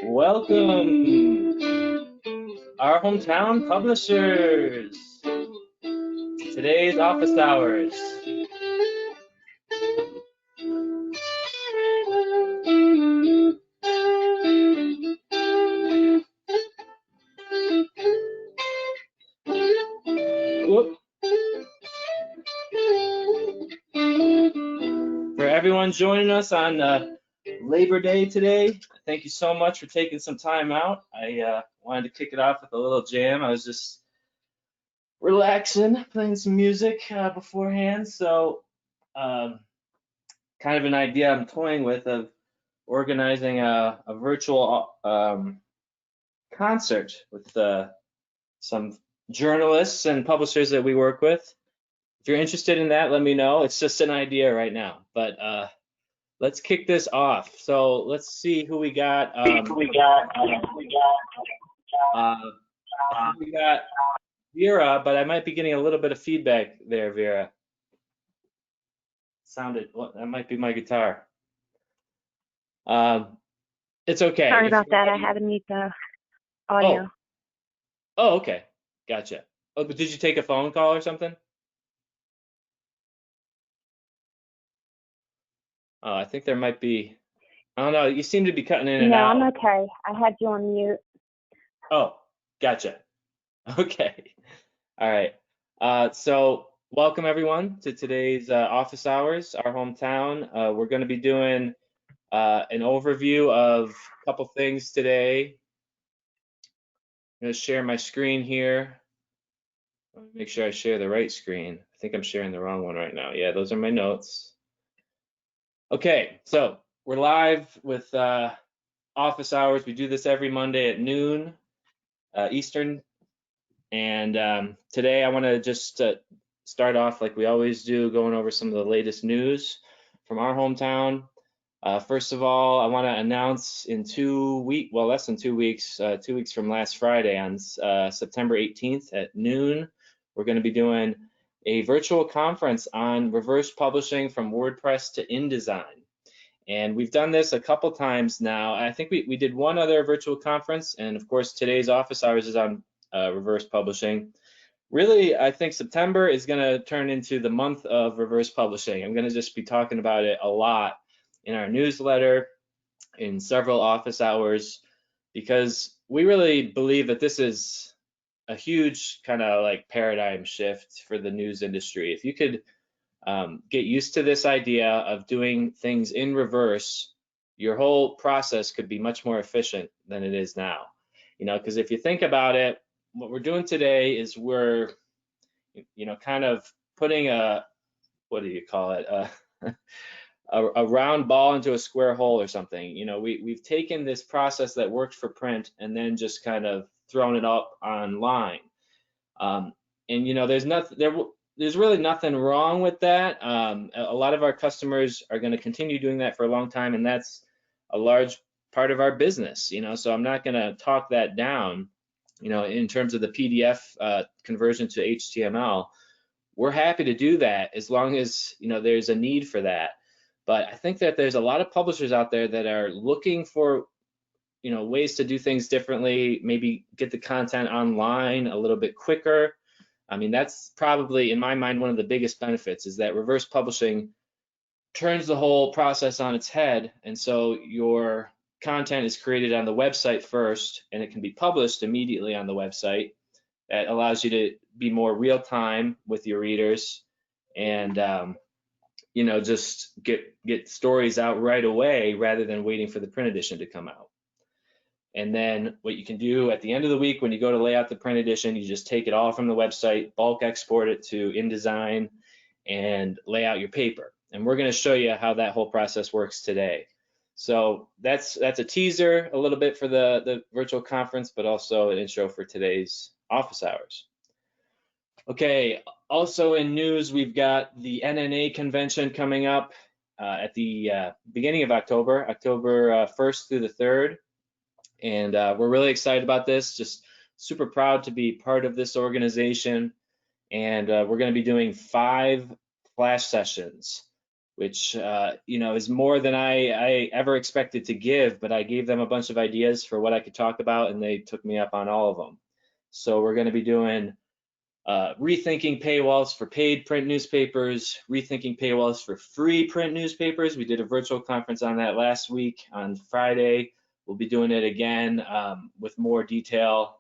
Welcome, our hometown publishers. Today's office hours. Whoop. For everyone joining us on Labor Day today, thank you so much for taking some time out. I wanted to kick it off with a little jam. I was just relaxing, playing some music beforehand. So kind of an idea I'm toying with of organizing a virtual concert with some journalists and publishers that we work with. If you're interested in that, let me know. It's just an idea right now, but let's kick this off. So let's see who we got. I think we got Vera, but I might be getting a little bit of feedback there, Vera. Sounded, well, that might be my guitar. It's okay. Sorry about that. I had to mute the audio. Oh, okay. Gotcha. Oh, but did you take a phone call or something? Oh, I think there might be, I don't know, you seem to be cutting in and out. No, I'm okay. I had you on mute. Oh, gotcha. Okay. All right. So welcome everyone to today's office hours, our hometown. We're going to be doing an overview of a couple things today. I'm going to share my screen here. Make sure I share the right screen. I think I'm sharing the wrong one right now. Yeah, those are my notes. Okay, so we're live with office hours. We do this every Monday at noon Eastern. And today I want to just start off like we always do, going over some of the latest news from our hometown. First of all, I want to announce in 2 weeks, well, less than 2 weeks, 2 weeks from last Friday on September 18th at noon, we're going to be doing a virtual conference on reverse publishing from WordPress to InDesign. And we've done this a couple times now. I think we did one other virtual conference, and of course today's office hours is on reverse publishing. Really, I think September is going to turn into the month of reverse publishing. I'm going to just be talking about it a lot in our newsletter, in several office hours, because we really believe that this is a huge kind of like paradigm shift for the news industry. If you could get used to this idea of doing things in reverse, your whole process could be much more efficient than it is now. You know, because if you think about it, what we're doing today is we're, you know, kind of putting a, what do you call it, a round ball into a square hole or something. You know, we've taken this process that worked for print and then just kind of thrown it up online. And you know, there's really nothing wrong with that. A lot of our customers are going to continue doing that for a long time, and that's a large part of our business. You know, so I'm not going to talk that down. You know, in terms of the PDF conversion to HTML, we're happy to do that as long as, you know, there's a need for that. But I think that there's a lot of publishers out there that are looking for, you know, ways to do things differently, maybe get the content online a little bit quicker. I mean, that's probably, in my mind, one of the biggest benefits is that reverse publishing turns the whole process on its head. And so your content is created on the website first, and it can be published immediately on the website. That allows you to be more real time with your readers and, you know, just get stories out right away rather than waiting for the print edition to come out. And then what you can do at the end of the week when you go to lay out the print edition, you just take it all from the website, bulk export it to InDesign, and lay out your paper. And we're going to show you how that whole process works today. So that's a teaser a little bit for the virtual conference, but also an intro for today's office hours. Okay, also in news, we've got the Nna Convention coming up at the beginning of October 1st through the 3rd. And we're really excited about this, just super proud to be part of this organization. And we're going to be doing 5 flash sessions which is more than I ever expected to give, but I gave them a bunch of ideas for what I could talk about, and they took me up on all of them. So we're going to be doing rethinking paywalls for paid print newspapers, rethinking paywalls for free print newspapers. We did a virtual conference on that last week on Friday. We'll be doing it again with more detail.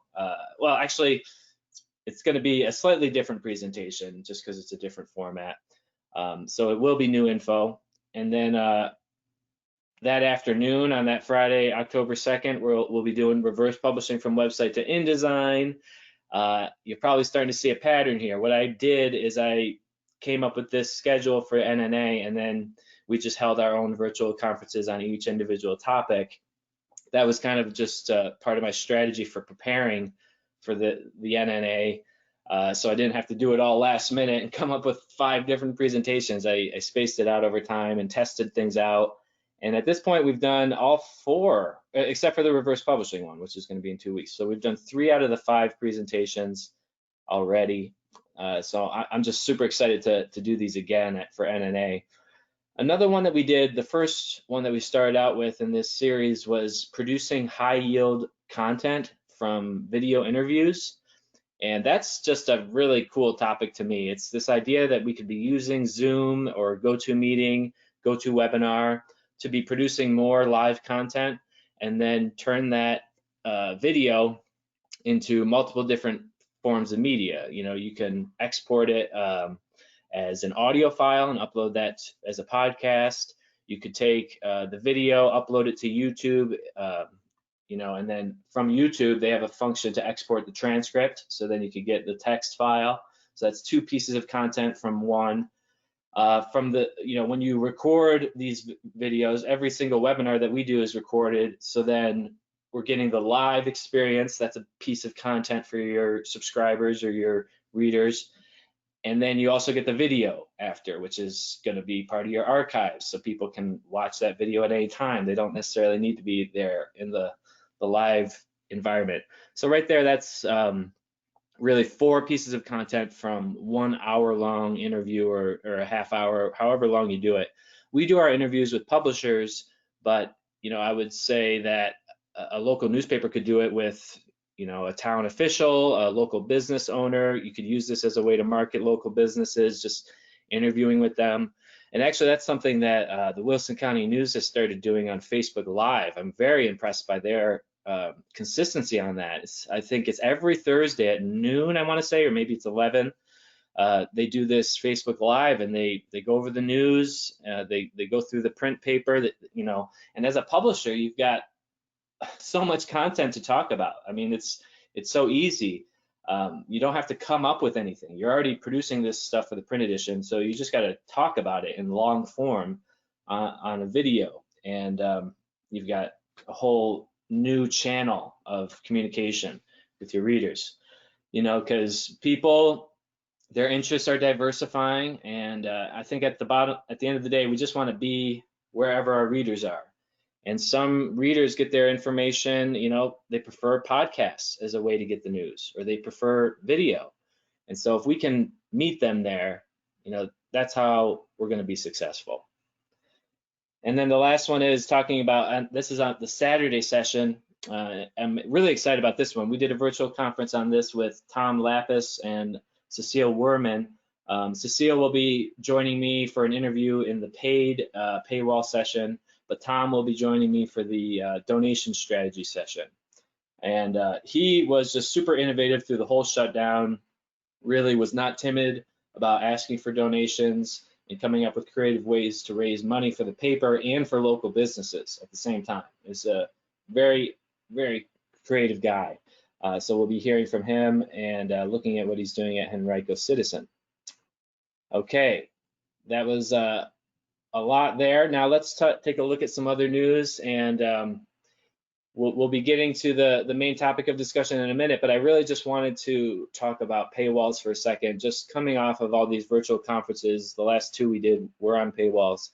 Well, actually, it's going to be a slightly different presentation just because it's a different format. So it will be new info. And then that afternoon on that Friday, October 2nd, we'll be doing reverse publishing from website to InDesign. You're probably starting to see a pattern here. What I did is I came up with this schedule for NNA, and then we just held our own virtual conferences on each individual topic. That was kind of just part of my strategy for preparing for the NNA. So I didn't have to do it all last minute and come up with 5 different presentations. I spaced it out over time and tested things out. And at this point, we've done all 4, except for the reverse publishing one, which is going to be in 2 weeks. So we've done 3 out of the 5 presentations already. So I'm just super excited to do these again for NNA. Another one that we did, the first one that we started out with in this series, was producing high yield content from video interviews. And that's just a really cool topic to me. It's this idea that we could be using Zoom or GoToMeeting, GoToWebinar to be producing more live content and then turn that video into multiple different forms of media. You can export it as an audio file and upload that as a podcast. You could take the video, upload it to YouTube, and then from YouTube, they have a function to export the transcript. So then you could get the text file. So that's 2 pieces of content from one. When you record these videos, every single webinar that we do is recorded. So then we're getting the live experience. That's a piece of content for your subscribers or your readers. And then you also get the video after, which is going to be part of your archives. So people can watch that video at any time. They don't necessarily need to be there in the live environment. So right there, that's really 4 pieces of content from 1 hour long interview or a half hour, however long you do it. We do our interviews with publishers, but I would say that a local newspaper could do it with a town official, a local business owner. You could use this as a way to market local businesses, just interviewing with them. And actually, that's something that the Wilson County News has started doing on Facebook Live. I'm very impressed by their consistency on that. I think it's every Thursday at noon, I want to say, or maybe it's 11. They do this Facebook Live, and they go over the news. They go through the print paper, and as a publisher, you've got so much content to talk about. I mean, it's so easy. You don't have to come up with anything. You're already producing this stuff for the print edition, so you just got to talk about it in long form on a video, and you've got a whole new channel of communication with your readers. Because people, their interests are diversifying, and I think at the end of the day, we just want to be wherever our readers are. And some readers get their information, they prefer podcasts as a way to get the news, or they prefer video. And so if we can meet them there, that's how we're going to be successful. And then the last one is talking about, this is on the Saturday session. I'm really excited about this one. We did a virtual conference on this with Tom Lapis and Cecile Werman. Cecile will be joining me for an interview in the paid paywall session, but Tom will be joining me for the donation strategy session. And he was just super innovative through the whole shutdown, really was not timid about asking for donations and coming up with creative ways to raise money for the paper and for local businesses at the same time. He's a very, very creative guy. So we'll be hearing from him and looking at what he's doing at Henrico Citizen. Okay, that was a lot there. Now let's take a look at some other news, and we'll be getting to the main topic of discussion in a minute, but I really just wanted to talk about paywalls for a second. Just coming off of all these virtual conferences, the last 2 we did were on paywalls.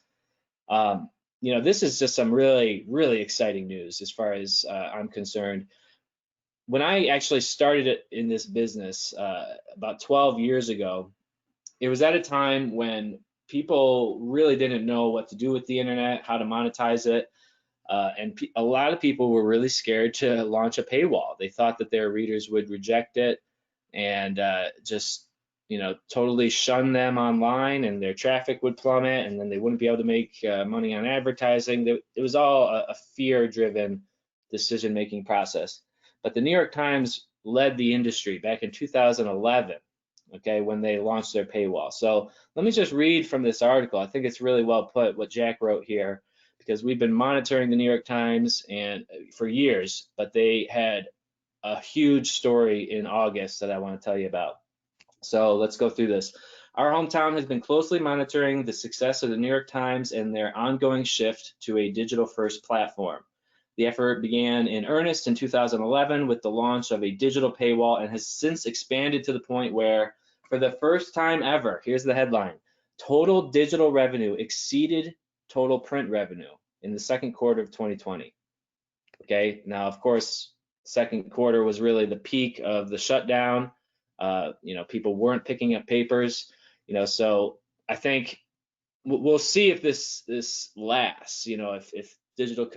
This is just some really, really exciting news as far as I'm concerned. When I actually started in this business about 12 years ago, it was at a time when people really didn't know what to do with the internet, how to monetize it. And a lot of people were really scared to launch a paywall. They thought that their readers would reject it and just, totally shun them online, and their traffic would plummet, and then they wouldn't be able to make money on advertising. It was all a fear-driven decision-making process. But the New York Times led the industry back in 2011, okay, when they launched their paywall. So let me just read from this article. I think it's really well put what Jack wrote here, because we've been monitoring the New York Times and for years, but they had a huge story in August that I want to tell you about. So let's go through this. Our hometown has been closely monitoring the success of the New York Times and their ongoing shift to a digital-first platform. The effort began in earnest in 2011 with the launch of a digital paywall and has since expanded to the point where, for the first time ever, here's the headline, total digital revenue exceeded total print revenue in the second quarter of 2020. Okay, now of course, second quarter was really the peak of the shutdown. People weren't picking up papers, so I think we'll see if this lasts. If digital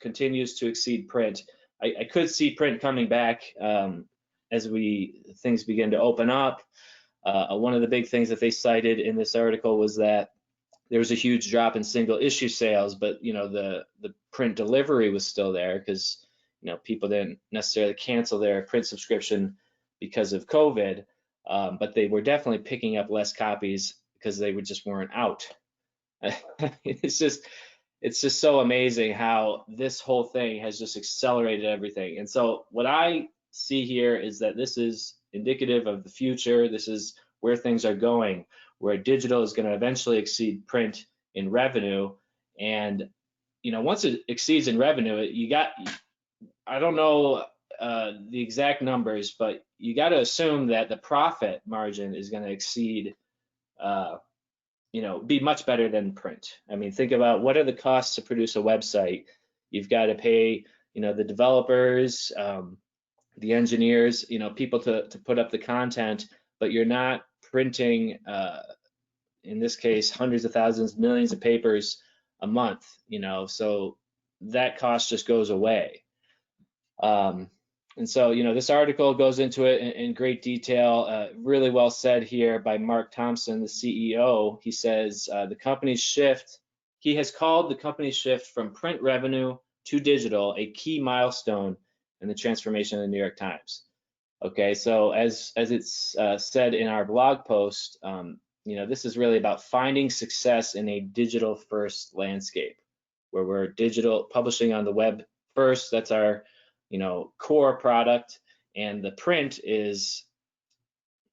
continues to exceed print, I could see print coming back as things begin to open up. One of the big things that they cited in this article was that there was a huge drop in single issue sales, but the print delivery was still there because people didn't necessarily cancel their print subscription because of COVID, but they were definitely picking up less copies because they just weren't out. It's just so amazing how this whole thing has just accelerated everything. And so what I see here is that this is indicative of the future. This is where things are going, where digital is going to eventually exceed print in revenue. And once it exceeds in revenue, I don't know the exact numbers, but you got to assume that the profit margin is going to exceed, be much better than print. I mean, think about what are the costs to produce a website. You've got to pay, the developers, the engineers, people to put up the content, but you're not printing, in this case, hundreds of thousands, millions of papers a month, so that cost just goes away. And so, this article goes into it in great detail, really well said here by Mark Thompson, the CEO. He says he has called the company's shift from print revenue to digital a key milestone in the transformation of the New York Times. Okay, so as it's said in our blog post, this is really about finding success in a digital first landscape where we're digital publishing on the web first. That's our core product, and the print is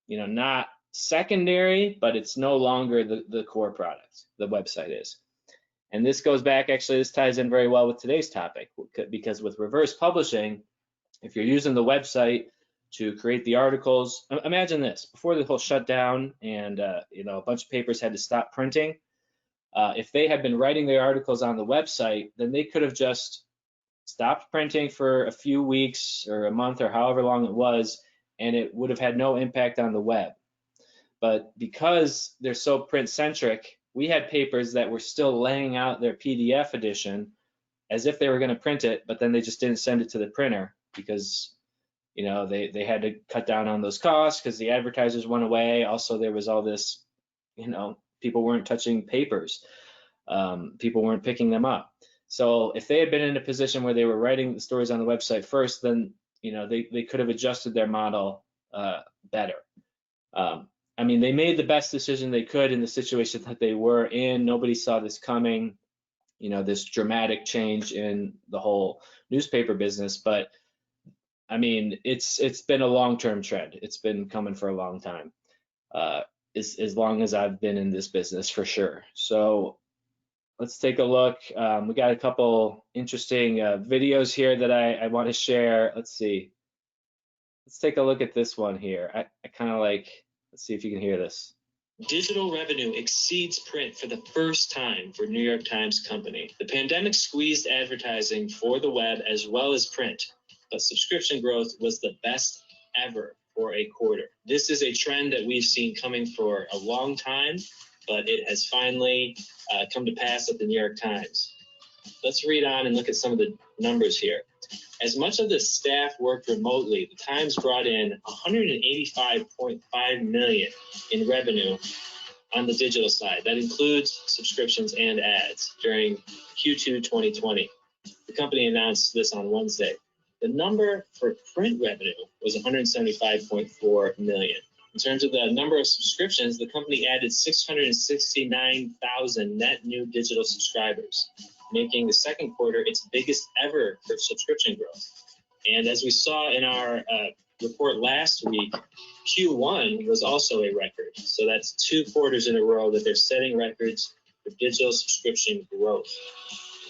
not secondary, but it's no longer the core product. The website is. And this goes back, actually, this ties in very well with today's topic, because with reverse publishing, if you're using the website to create the articles, imagine this, before the whole shutdown and a bunch of papers had to stop printing, if they had been writing their articles on the website, then they could have just stopped printing for a few weeks or a month or however long it was, and it would have had no impact on the web. But because they're so print centric, we had papers that were still laying out their PDF edition as if they were going to print it, but then they just didn't send it to the printer because they had to cut down on those costs because the advertisers went away. Also, there was all this, people weren't touching papers. People weren't picking them up. So if they had been in a position where they were writing the stories on the website first, then they could have adjusted their model better. I mean, they made the best decision they could in the situation that they were in. Nobody saw this coming, this dramatic change in the whole newspaper business. But I mean, it's been a long-term trend. It's been coming for a long time, as long as I've been in this business, for sure. So let's take a look. We got a couple interesting videos here that I want to share. Let's see. Let's take a look at this one here. I kind of like, let's see if you can hear this. Digital revenue exceeds print for the first time for New York Times Company. The pandemic squeezed advertising for the web as well as print, but subscription growth was the best ever for a quarter. This is a trend that we've seen coming for a long time, but it has finally come to pass at the New York Times. Let's read on and look at some of the numbers here. As much of the staff worked remotely, the Times brought in $185.5 million in revenue on the digital side. That includes subscriptions and ads during Q2 2020. The company announced this on Wednesday. The number for print revenue was $175.4 million. In terms of the number of subscriptions, the company added 669,000 net new digital subscribers, making the second quarter its biggest ever for subscription growth. And as we saw in our report last week, Q1 was also a record. So that's 2 quarters in a row that they're setting records for digital subscription growth.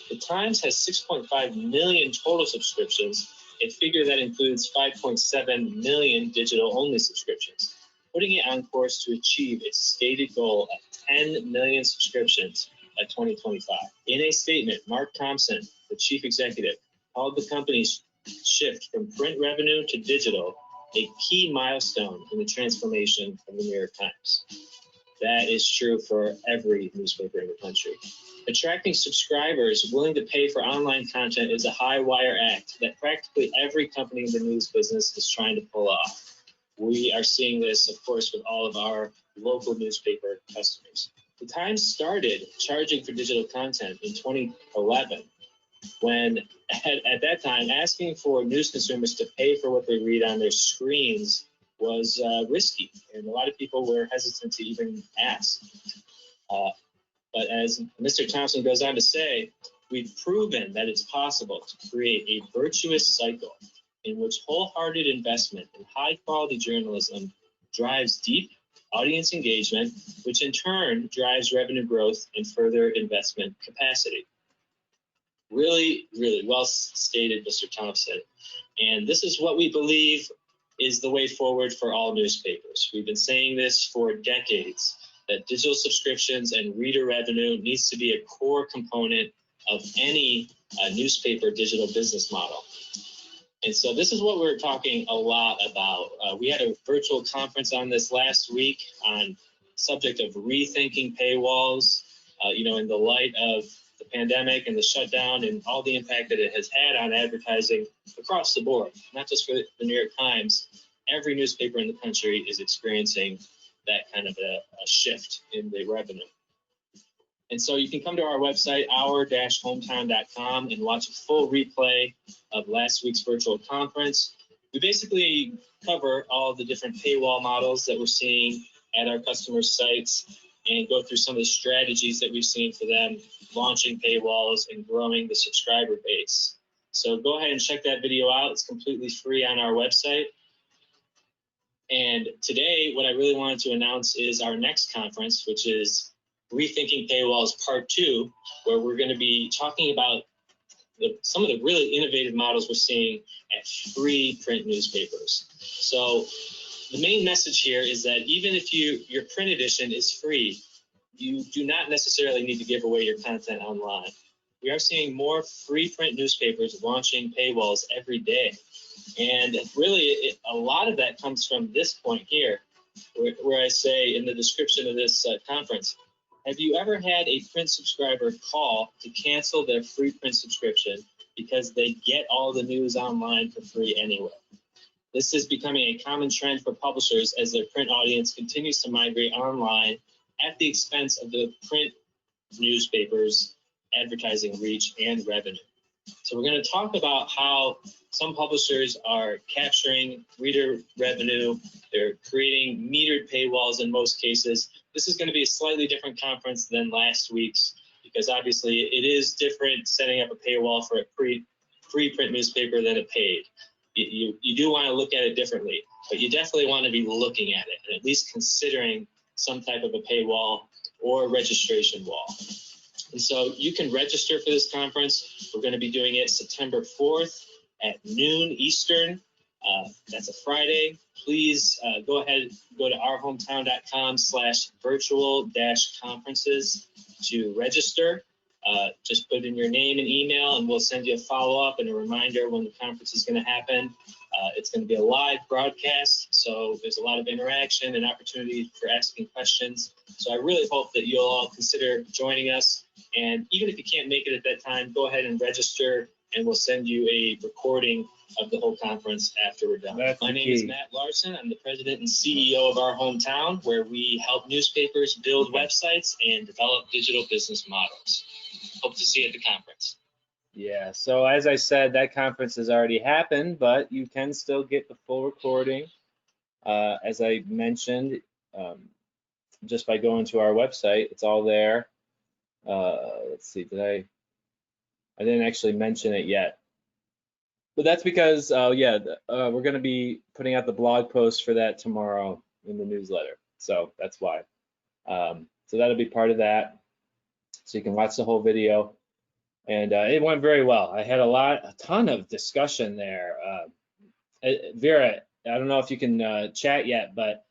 The Times has 6.5 million total subscriptions, a figure that includes 5.7 million digital-only subscriptions, putting it on course to achieve its stated goal of 10 million subscriptions by 2025. In a statement, Mark Thompson, the chief executive, called the company's shift from print revenue to digital a key milestone in the transformation of the New York Times. That is true for every newspaper in the country. Attracting subscribers willing to pay for online content is a high wire act that practically every company in the news business is trying to pull off. We are seeing this, of course, with all of our local newspaper customers. The Times started charging for digital content in 2011, when at that time asking for news consumers to pay for what they read on their screens was risky, and a lot of people were hesitant to even ask. But as Mr. Thompson goes on to say, we've proven that it's possible to create a virtuous cycle in which wholehearted investment in high-quality journalism drives deep audience engagement, which in turn drives revenue growth and further investment capacity. Really, really well stated, Mr. Thompson. And this is what we believe is the way forward for all newspapers. We've been saying this for decades, that digital subscriptions and reader revenue needs to be a core component of any newspaper digital business model. And so this is what we're talking a lot about. We had a virtual conference on this last week on subject of rethinking paywalls, in the light of the pandemic and the shutdown and all the impact that it has had on advertising across the board, not just for the New York Times. Every newspaper in the country is experiencing that kind of a shift in the revenue. And so you can come to our website, our-hometown.com, and watch a full replay of last week's virtual conference. We basically cover all the different paywall models that we're seeing at our customers' sites and go through some of the strategies that we've seen for them launching paywalls and growing the subscriber base. So go ahead and check that video out. It's completely free on our website. And today, what I really wanted to announce is our next conference, which is Rethinking Paywalls Part 2, where we're going to be talking about some of the really innovative models we're seeing at free print newspapers. So the main message here is that even if your print edition is free, you do not necessarily need to give away your content online. We are seeing more free print newspapers launching paywalls every day. And really, a lot of that comes from this point here, where I say in the description of this conference, have you ever had a print subscriber call to cancel their free print subscription because they get all the news online for free anyway? This is becoming a common trend for publishers as their print audience continues to migrate online at the expense of the print newspapers' advertising reach and revenue. So we're going to talk about how some publishers are capturing reader revenue. They're creating metered paywalls in most cases. This is going to be a slightly different conference than last week's because obviously it is different setting up a paywall for a pre-print newspaper than a paid. You do want to look at it differently, but you definitely want to be looking at it and at least considering some type of a paywall or registration wall. And so you can register for this conference. We're going to be doing it September 4th at noon Eastern. That's a Friday. Please go ahead, go to ourhometown.com/virtual-conferences to register. Just put in your name and email, and we'll send you a follow-up and a reminder when the conference is going to happen. It's going to be a live broadcast, so there's a lot of interaction and opportunity for asking questions. So I really hope that you'll all consider joining us. And even if you can't make it at that time, go ahead and register, and we'll send you a recording of the whole conference after we're done. My name is Matt Larson. I'm the president and CEO of our hometown, where we help newspapers build websites and develop digital business models. Hope to see you at the conference. Yeah, so as I said, that conference has already happened, but you can still get the full recording. As I mentioned, just by going to our website, it's all there. Let's see, I didn't actually mention it yet. But that's because, we're going to be putting out the blog post for that tomorrow in the newsletter. So that's why. So that'll be part of that. So you can watch the whole video. And it went very well. I had a ton of discussion there. Vera, I don't know if you can chat yet, but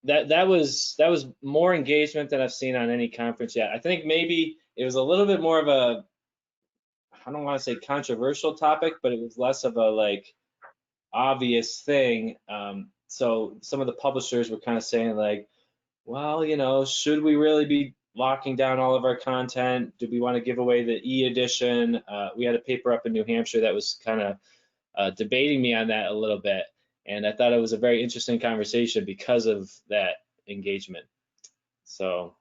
that was more engagement than I've seen on any conference yet. I think maybe it was a little bit more of a, I don't want to say controversial topic, but it was less of a like obvious thing. So some of the publishers were kind of saying like, well, should we really be locking down all of our content? Do we want to give away the e-edition? We had a paper up in New Hampshire that was kind of debating me on that a little bit. And I thought it was a very interesting conversation because of that engagement. So.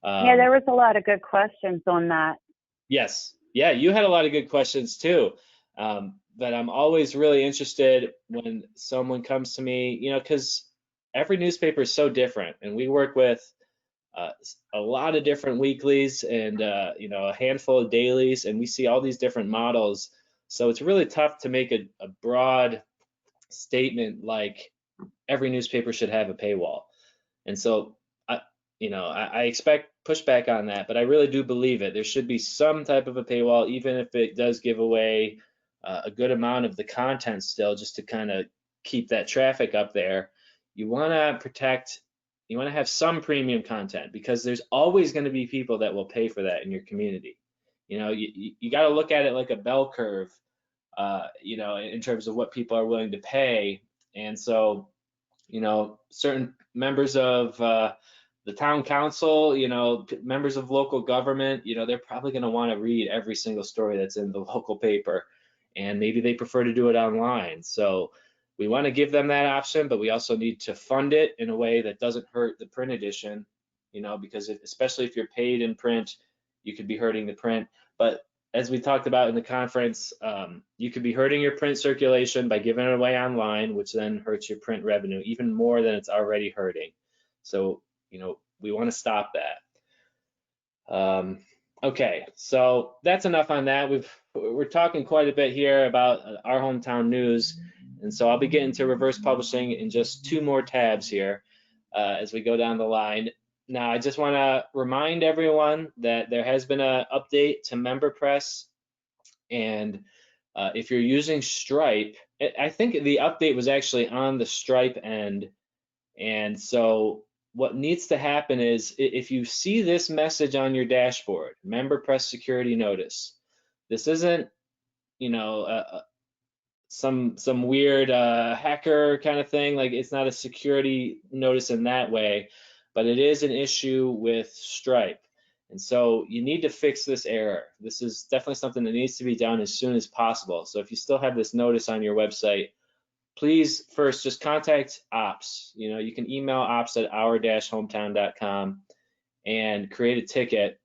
Yeah, there was a lot of good questions on that. Yes. Yeah, you had a lot of good questions too. But I'm always really interested when someone comes to me, because every newspaper is so different, and we work with a lot of different weeklies and a handful of dailies, and we see all these different models. So it's really tough to make a broad statement like every newspaper should have a paywall. And so I expect pushback on that, but I really do believe it. There should be some type of a paywall, even if it does give away a good amount of the content still, just to kind of keep that traffic up there. You want to have some premium content, because there's always going to be people that will pay for that in your community. You got to look at it like a bell curve, in terms of what people are willing to pay. And so, certain members of the town council, members of local government, they're probably going to want to read every single story that's in the local paper, and maybe they prefer to do it online. So we want to give them that option, but we also need to fund it in a way that doesn't hurt the print edition, because especially if you're paid in print, you could be hurting the print. But as we talked about in the conference, you could be hurting your print circulation by giving it away online, which then hurts your print revenue even more than it's already hurting. So, we want to stop that. Okay, so that's enough on that. We're talking quite a bit here about our hometown news, and so I'll be getting to reverse publishing in just 2 more tabs here as we go down the line. Now, I just want to remind everyone that there has been an update to MemberPress, and if you're using Stripe, I think the update was actually on the Stripe end, and so what needs to happen is if you see this message on your dashboard, MemberPress security notice, this isn't, some weird hacker kind of thing. Like, it's not a security notice in that way, but it is an issue with Stripe. And so you need to fix this error. This is definitely something that needs to be done as soon as possible. So if you still have this notice on your website, please first just contact ops. You can email ops@our-hometown.com and create a ticket.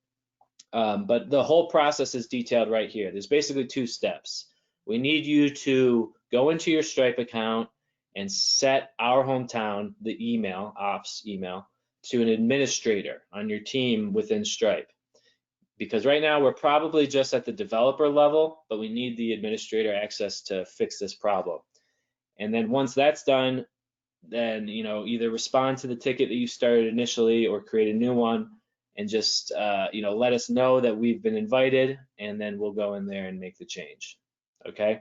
But the whole process is detailed right here. There's basically 2 steps. We need you to go into your Stripe account and set Our Hometown, the email, ops email, to an administrator on your team within Stripe. Because right now we're probably just at the developer level, but we need the administrator access to fix this problem. And then once that's done, then either respond to the ticket that you started initially or create a new one, and just let us know that we've been invited, and then we'll go in there and make the change. Okay,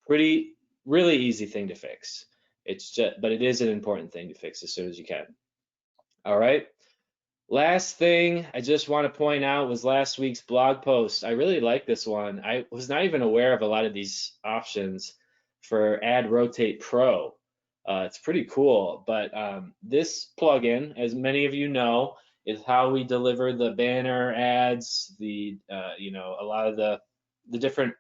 really easy thing to fix. But it is an important thing to fix as soon as you can. All right. Last thing I just want to point out was last week's blog post. I really like this one. I was not even aware of a lot of these options for Ad Rotate Pro. It's pretty cool, but this plugin, as many of you know, is how we deliver the banner ads, a lot of the different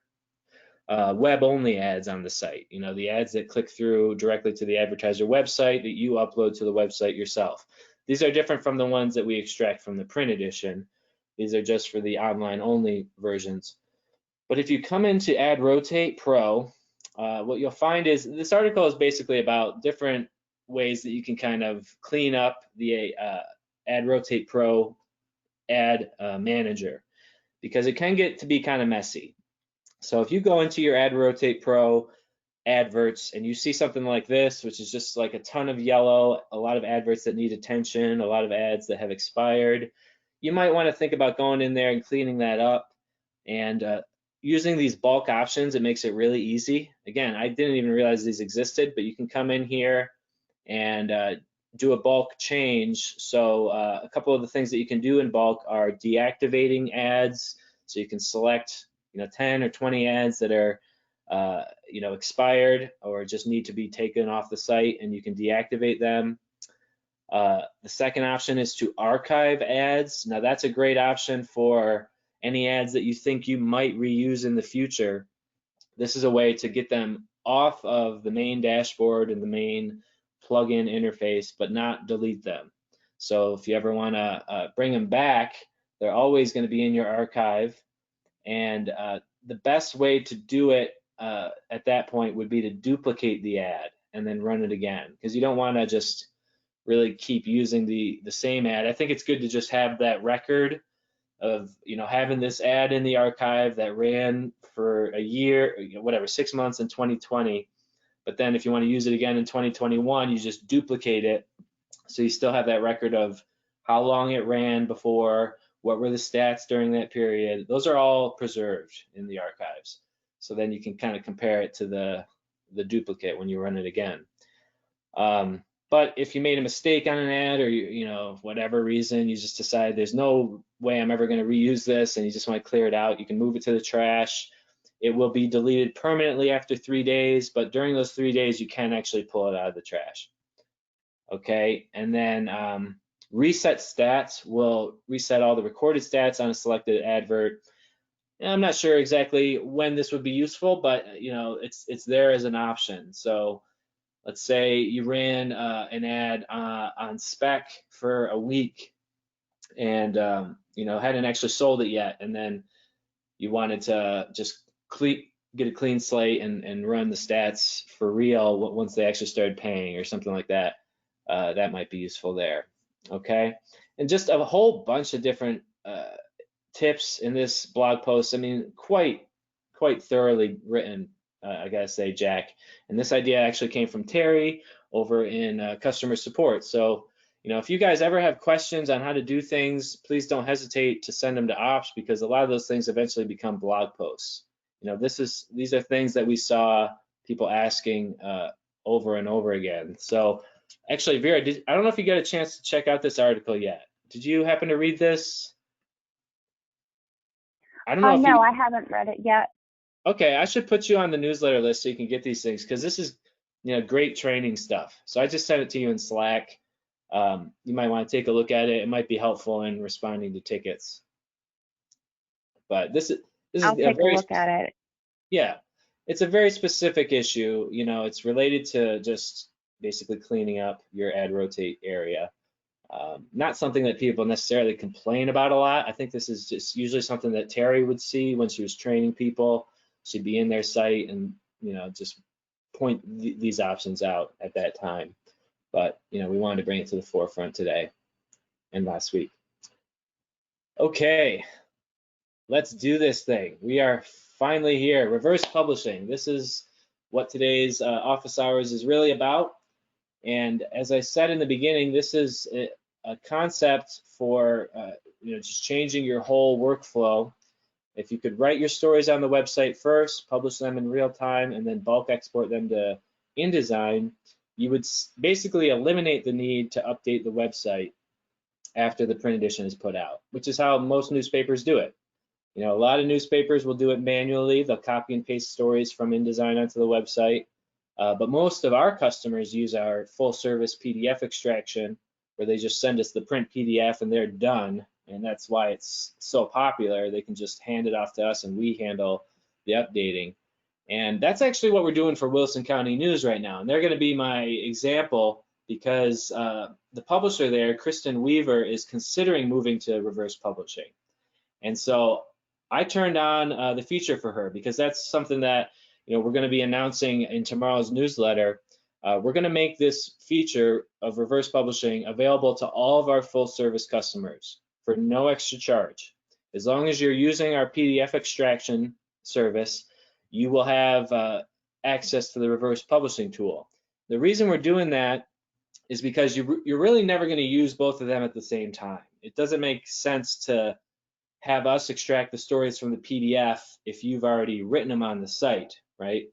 web-only ads on the site. The ads that click through directly to the advertiser website that you upload to the website yourself. These are different from the ones that we extract from the print edition. These are just for the online-only versions. But if you come into Ad Rotate Pro, what you'll find is this article is basically about different ways that you can kind of clean up the Ad Rotate Pro ad manager, because it can get to be kind of messy. So if you go into your Ad Rotate Pro adverts and you see something like this, which is just like a ton of yellow, a lot of adverts that need attention, a lot of ads that have expired, you might want to think about going in there and cleaning that up. And using these bulk options, it makes it really easy. Again, I didn't even realize these existed, but you can come in here and do a bulk change. So a couple of the things that you can do in bulk are deactivating ads. So you can select 10 or 20 ads that are expired or just need to be taken off the site, and you can deactivate them. The second option is to archive ads. Now that's a great option for any ads that you think you might reuse in the future. This is a way to get them off of the main dashboard and the main plugin interface, but not delete them. So if you ever want to bring them back, they're always going to be in your archive. And the best way to do it at that point would be to duplicate the ad and then run it again, because you don't want to just really keep using the same ad. I think it's good to just have that record of having this ad in the archive that ran for a year, whatever, 6 months in 2020. But then if you want to use it again in 2021, you just duplicate it, so you still have that record of how long it ran before, what were the stats during that period. Those are all preserved in the archives. So then you can kind of compare it to the duplicate when you run it again. But if you made a mistake on an ad, or whatever reason, you just decide there's no way I'm ever going to reuse this, and you just want to clear it out, you can move it to the trash. It will be deleted permanently after 3 days, but during those 3 days, you can actually pull it out of the trash. Okay, and then reset stats will reset all the recorded stats on a selected advert. And I'm not sure exactly when this would be useful, but it's there as an option. So let's say you ran an ad on spec for a week and hadn't actually sold it yet, and then you wanted to just get a clean slate and run the stats for real once they actually started paying or something like that. That might be useful there. Okay, and just a whole bunch of different tips in this blog post. I mean, quite thoroughly written, I gotta say, Jack. And this idea actually came from Terry over in customer support. So, if you guys ever have questions on how to do things, please don't hesitate to send them to ops, because a lot of those things eventually become blog posts. These are things that we saw people asking over and over again. So actually, Vera, I don't know if you got a chance to check out this article yet. Did you happen to read this? I don't know if No, I haven't read it yet. Okay, I should put you on the newsletter list so you can get these things, because this is great training stuff. So I just sent it to you in Slack. You might want to take a look at it. It might be helpful in responding to tickets. But this is I'll a take a very look at it. Yeah, it's a very specific issue. It's related to just basically cleaning up your ad rotate area. Not something that people necessarily complain about a lot. I think this is just usually something that Terry would see when she was training people. She'd be in their site and just point these options out at that time. But we wanted to bring it to the forefront today and last week. Okay, let's do this thing. We are finally here. Reverse publishing. This is what today's office hours is really about. And as I said in the beginning, this is a concept for just changing your whole workflow. If you could write your stories on the website first, publish them in real time, and then bulk export them to InDesign, you would basically eliminate the need to update the website after the print edition is put out, which is how most newspapers do it. You know, a lot of newspapers will do it manually. They'll copy and paste stories from InDesign onto the website. But most of our customers use our full service PDF extraction, where they just send us the print PDF and they're done. And that's why it's so popular. They can just hand it off to us and we handle the updating. And that's actually what we're doing for Wilson County News right now. And they're going to be my example because the publisher there, Kristen Weaver, is considering moving to reverse publishing. And so I turned on the feature for her because that's something that we're going to be announcing in tomorrow's newsletter. We're going to make this feature of reverse publishing available to all of our full service customers for no extra charge. As long as you're using our PDF extraction service, you will have access to the reverse publishing tool. The reason we're doing that is because you're really never going to use both of them at the same time. It doesn't make sense to have us extract the stories from the PDF if you've already written them on the site, right?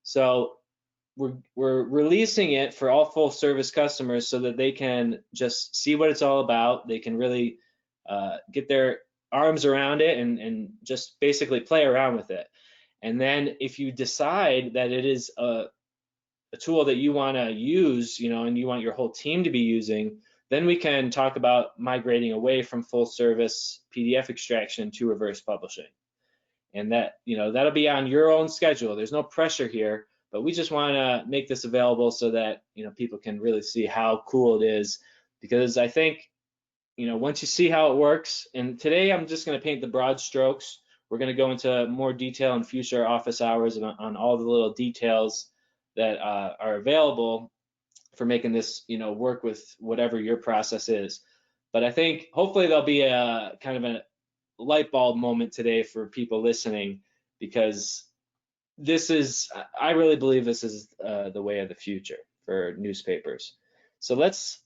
So we're releasing it for all full service customers so that they can just see what it's all about. They can really get their arms around it and just basically play around with it. And then if you decide that it is a tool that you want to use, and you want your whole team to be using, then we can talk about migrating away from full service PDF extraction to reverse publishing. And that'll be on your own schedule. There's no pressure here, but we just want to make this available so that people can really see how cool it is. Because I think once you see how it works, and today I'm just going to paint the broad strokes. We're going to go into more detail in future office hours on all the little details that are available for making this work with whatever your process is. But I think hopefully there'll be a kind of a light bulb moment today for people listening, because I really believe this is the way of the future for newspapers. So let's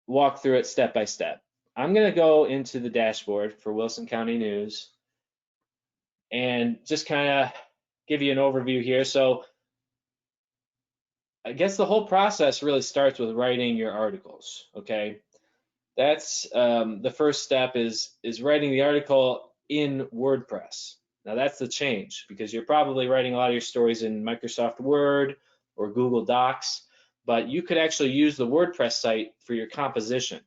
walk through it step by step. I'm going to go into the dashboard for Wilson County News and just kind of give you an overview here. So I guess the whole process really starts with writing your articles, okay? That's the first step is writing the article in WordPress. Now that's the change, because you're probably writing a lot of your stories in Microsoft Word or Google Docs, but you could actually use the WordPress site for your composition,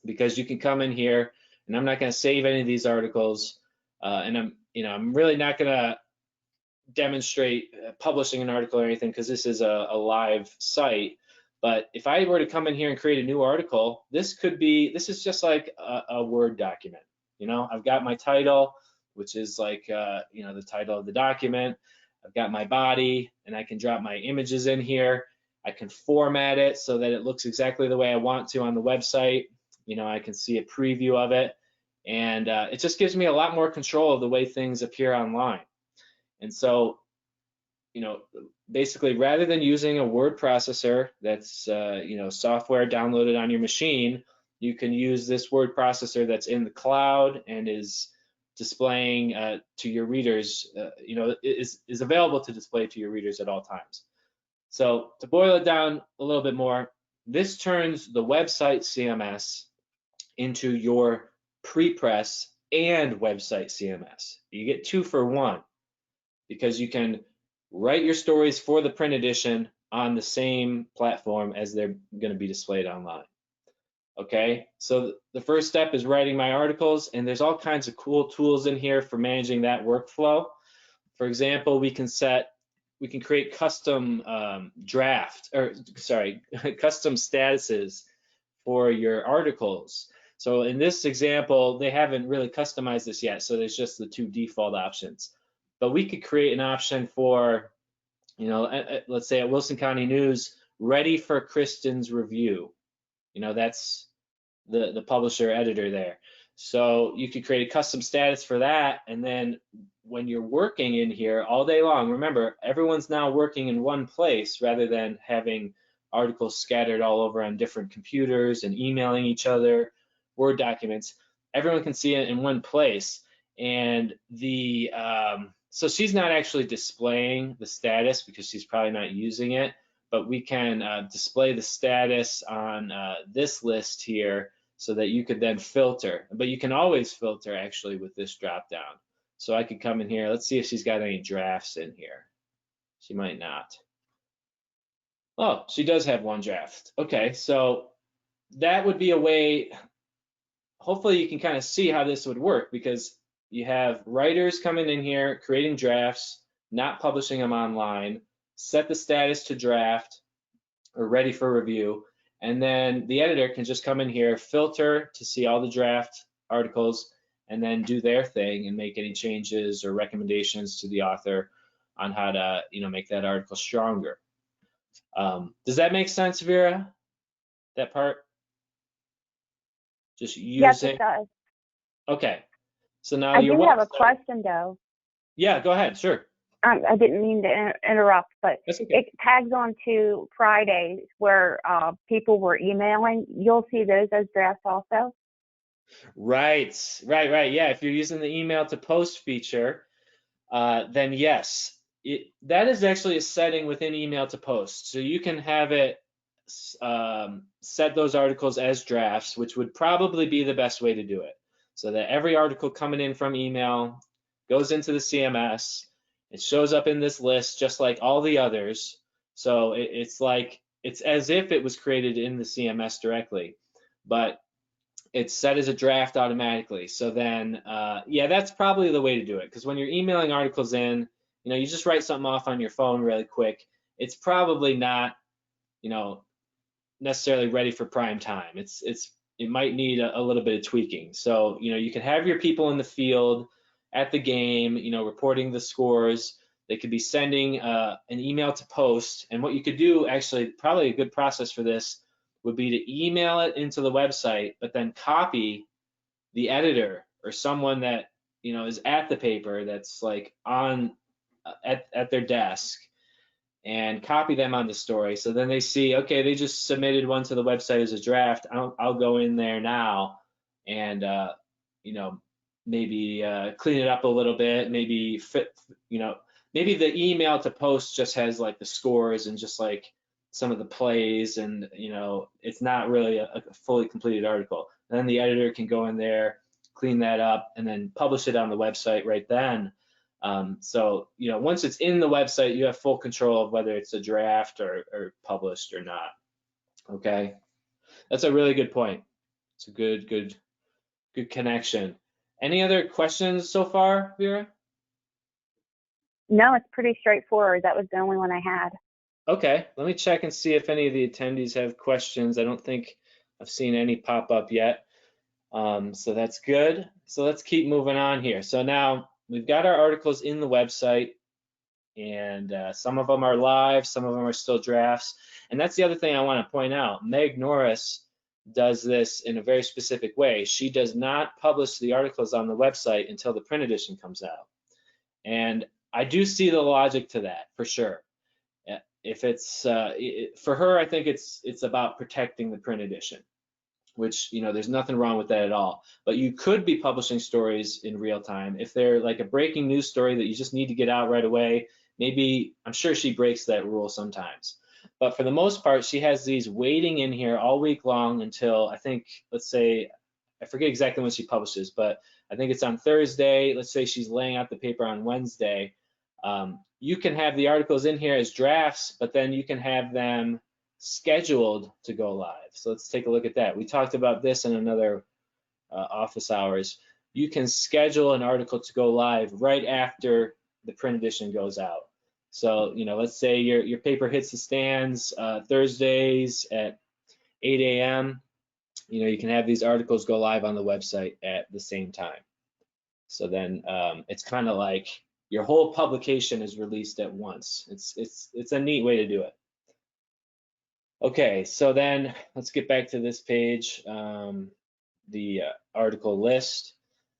because you can come in here, and I'm not going to save any of these articles, and I'm really not going to demonstrate publishing an article or anything, because this is a live site. But if I were to come in here and create a new article, this is just like a Word document. I've got my title, which is like the title of the document. I've got my body, and I can drop my images in here. I can format it so that it looks exactly the way I want to on the website. I can see a preview of it, and it just gives me a lot more control of the way things appear online. And so, basically, rather than using a word processor that's, software downloaded on your machine, you can use this word processor that's in the cloud and is displaying to your readers, is available to display to your readers at all times. So to boil it down a little bit more, this turns the website CMS into your pre-press and website CMS. You get 2 for 1, because you can write your stories for the print edition on the same platform as they're going to be displayed online. Okay, so the first step is writing my articles, and there's all kinds of cool tools in here for managing that workflow. For example, we can create custom custom statuses for your articles. So in this example, they haven't really customized this yet, so there's just the 2 default options. But we could create an option for, let's say at Wilson County News, ready for Kristen's review. That's the publisher editor there. So you could create a custom status for that, and then when you're working in here all day long, remember, everyone's now working in one place rather than having articles scattered all over on different computers and emailing each other, Word documents. Everyone can see it in one place. And so she's not actually displaying the status because she's probably not using it, but we can display the status on this list here so that you could then filter. But you can always filter actually with this drop down. So I could come in here. Let's see if she's got any drafts in here. She might not. Oh, she does have one draft. Okay, so that would be a way. Hopefully you can kind of see how this would work, because you have writers coming in here, creating drafts, not publishing them online, set the status to draft or ready for review, and then the editor can just come in here, filter to see all the draft articles, and then do their thing and make any changes or recommendations to the author on how to, make that article stronger. Does that make sense, Vera? That part? Just Yes, using. it does. Okay. So now I your do have a website. question, though. Yeah, go ahead. Sure. I didn't mean to interrupt, but That's okay. it tags on to Fridays where people were emailing. You'll see those as drafts also. Right. Yeah, if you're using the email to post feature, then yes, that is actually a setting within email to post. So you can have it set those articles as drafts, which would probably be the best way to do it. So that every article coming in from email goes into the CMS. It shows up in this list just like all the others. So it's as if it was created in the CMS directly, but it's set as a draft automatically. So then, yeah, that's probably the way to do it. Because when you're emailing articles in, you just write something off on your phone really quick. It's probably not, necessarily ready for prime time. It might need a little bit of tweaking. So, you can have your people in the field at the game, reporting the scores. They could be sending an email to post. And what you could do, actually, probably a good process for this would be to email it into the website, but then copy the editor or someone that is at the paper, that's like on at their desk, and copy them on the story. So then they see, okay, they just submitted one to the website as a draft. I'll go in there now and maybe clean it up a little bit. Maybe maybe the email to post just has like the scores and just like some of the plays, and it's not really a fully completed article. And then the editor can go in there, clean that up, and then publish it on the website right then. So once it's in the website, you have full control of whether it's a draft or published or not. Okay, that's a really good point. It's a good connection. Any other questions so far, Vera? No, it's pretty straightforward. That was the only one I had. Okay, let me check and see if any of the attendees have questions. I don't think I've seen any pop up yet. So that's good. So let's keep moving on here. So now we've got our articles in the website, and some of them are live, some of them are still drafts. And that's the other thing I want to point out. Meg Norris does this in a very specific way. She does not publish the articles on the website until the print edition comes out. And I do see the logic to that for sure. If it's for her, I think it's about protecting the print edition, which there's nothing wrong with that at all. But you could be publishing stories in real time if they're like a breaking news story that you just need to get out right away. Maybe, I'm sure she breaks that rule sometimes, but for the most part, she has these waiting in here all week long until, I think, let's say, I forget exactly when she publishes, but I think it's on Thursday. Let's say she's laying out the paper on Wednesday. You can have the articles in here as drafts, but then you can have them scheduled to go live. So let's take a look at that. We talked about this in another office hours. You can schedule an article to go live right after the print edition goes out. So let's say your paper hits the stands Thursdays at 8 a.m. You can have these articles go live on the website at the same time. So then it's kind of like your whole publication is released at once. It's a neat way to do it. Okay, so then let's get back to this page, the article list.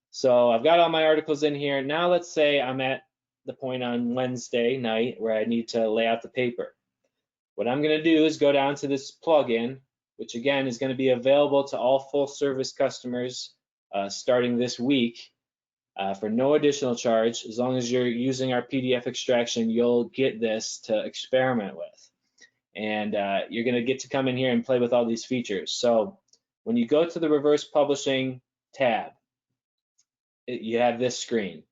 So I've got all my articles in here. Now let's say I'm at the point on Wednesday night where I need to lay out the paper. What I'm going to do is go down to this plugin, which again is going to be available to all full service customers starting this week for no additional charge. As long as you're using our PDF extraction, you'll get this to experiment with. And you're going to get to come in here and play with all these features. So when you go to the reverse publishing tab, you have this screen.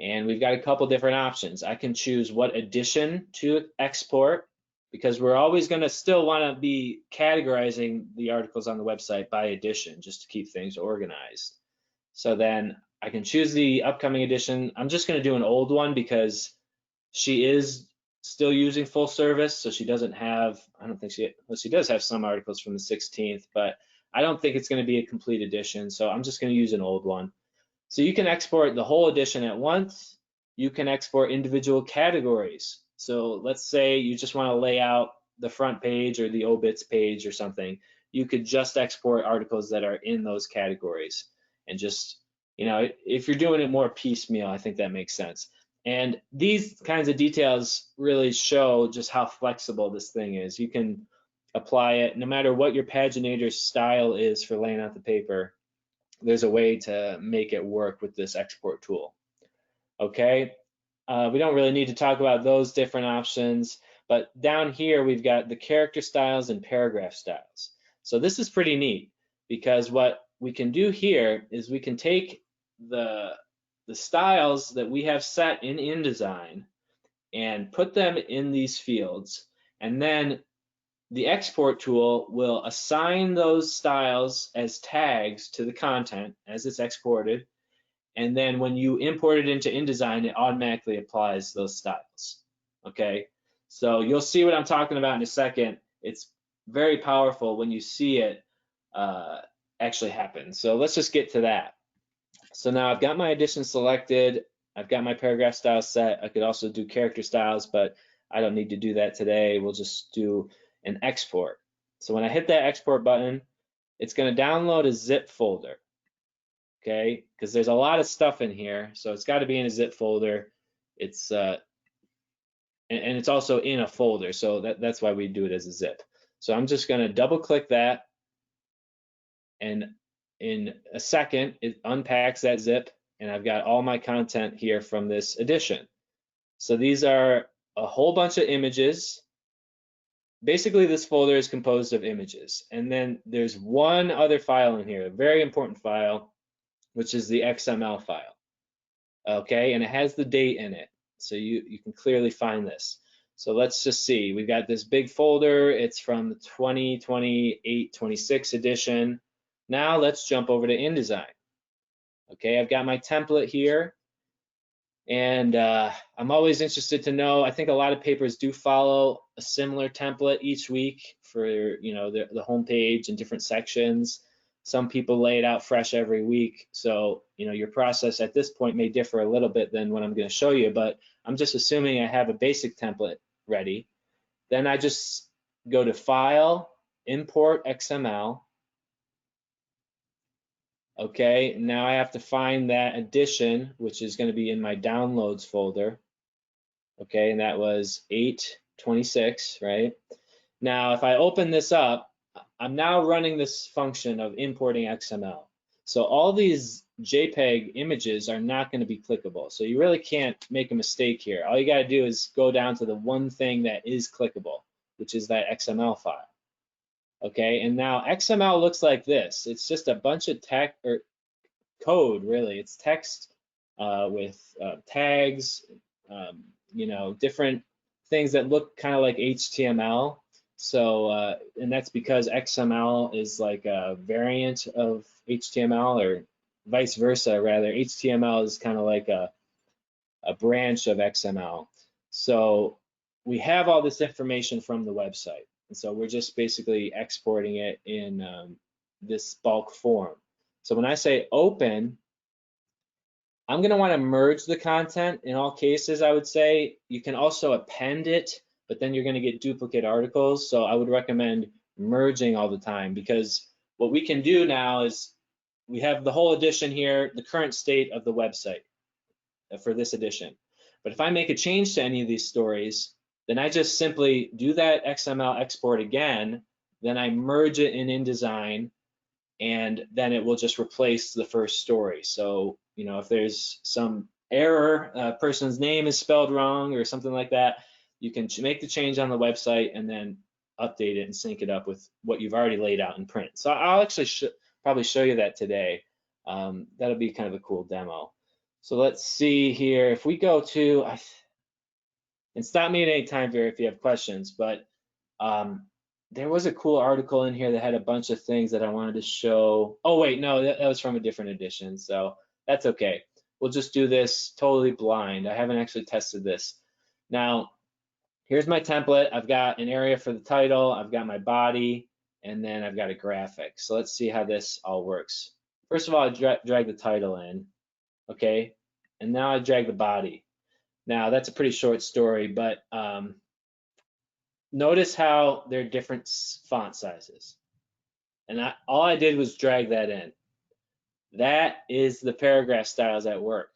And we've got a couple different options. I can choose what edition to export, because we're always going to still want to be categorizing the articles on the website by edition just to keep things organized. So then I can choose the upcoming edition. I'm just going to do an old one because she is still using full service, so she doesn't have, I don't think she does have some articles from the 16th, but I don't think it's going to be a complete edition, so I'm just going to use an old one. So you can export the whole edition at once. You can export individual categories. So let's say you just want to lay out the front page or the obits page or something. You could just export articles that are in those categories, and just, if you're doing it more piecemeal, I think that makes sense. And these kinds of details really show just how flexible this thing is. You can apply it no matter what your paginator's style is for laying out the paper. There's a way to make it work with this export tool. Okay, we don't really need to talk about those different options, but down here we've got the character styles and paragraph styles. So this is pretty neat, because what we can do here is we can take the styles that we have set in InDesign and put them in these fields, and then the export tool will assign those styles as tags to the content as it's exported. And then when you import it into InDesign, it automatically applies those styles. Okay, so you'll see what I'm talking about in a second. It's very powerful when you see it actually happen. So let's just get to that. So now I've got my edition selected. I've got my paragraph style set. I could also do character styles, but I don't need to do that today. We'll just do an export. So when I hit that export button, it's going to download a zip folder. Okay, because there's a lot of stuff in here, so it's got to be in a zip folder. It's and it's also in a folder, so that's why we do it as a zip. So I'm just going to double click that, and in a second it unpacks that zip, and I've got all my content here from this edition. So these are a whole bunch of images. Basically, this folder is composed of images, and then there's one other file in here, a very important file, which is the XML file. Okay, and it has the date in it, so you can clearly find this. So let's just see, we've got this big folder. It's from the 2028-26 edition. Now let's jump over to InDesign. Okay, I've got my template here, and I'm always interested to know, I think a lot of papers do follow a similar template each week for the home page and different sections. Some people lay it out fresh every week, so your process at this point may differ a little bit than what I'm going to show you, but I'm just assuming I have a basic template ready. Then I just go to File, Import XML. Okay, now I have to find that edition, which is going to be in my Downloads folder. Okay, and that was 8/26, right? Now, if I open this up, I'm now running this function of importing XML. So all these JPEG images are not going to be clickable. So you really can't make a mistake here. All you got to do is go down to the one thing that is clickable, which is that XML file. Okay, and now XML looks like this. It's just a bunch of text or code, really. It's text with tags, different things that look kind of like HTML. So, and that's because XML is like a variant of HTML, or vice versa, rather. HTML is kind of like a branch of XML. So we have all this information from the website. And so we're just basically exporting it in this bulk form. So when I say open, I'm going to want to merge the content in all cases, I would say. You can also append it, but then you're going to get duplicate articles. So I would recommend merging all the time, because what we can do now is we have the whole edition here, the current state of the website for this edition. But if I make a change to any of these stories, then I just simply do that XML export again, then I merge it in InDesign, and then it will just replace the first story. So, if there's some error, a person's name is spelled wrong or something like that, you can make the change on the website and then update it and sync it up with what you've already laid out in print. So I'll actually probably show you that today. That'll be kind of a cool demo. So let's see here. If we go to, and stop me at any time here if you have questions, but there was a cool article in here that had a bunch of things that I wanted to show. Oh wait, no, that was from a different edition, so that's okay. We'll just do this totally blind. I haven't actually tested this. Now, here's my template. I've got an area for the title, I've got my body, and then I've got a graphic. So let's see how this all works. First of all, I drag the title in, okay? And now I drag the body. Now, that's a pretty short story, but notice how they're different font sizes. And all I did was drag that in. That is the paragraph styles at work.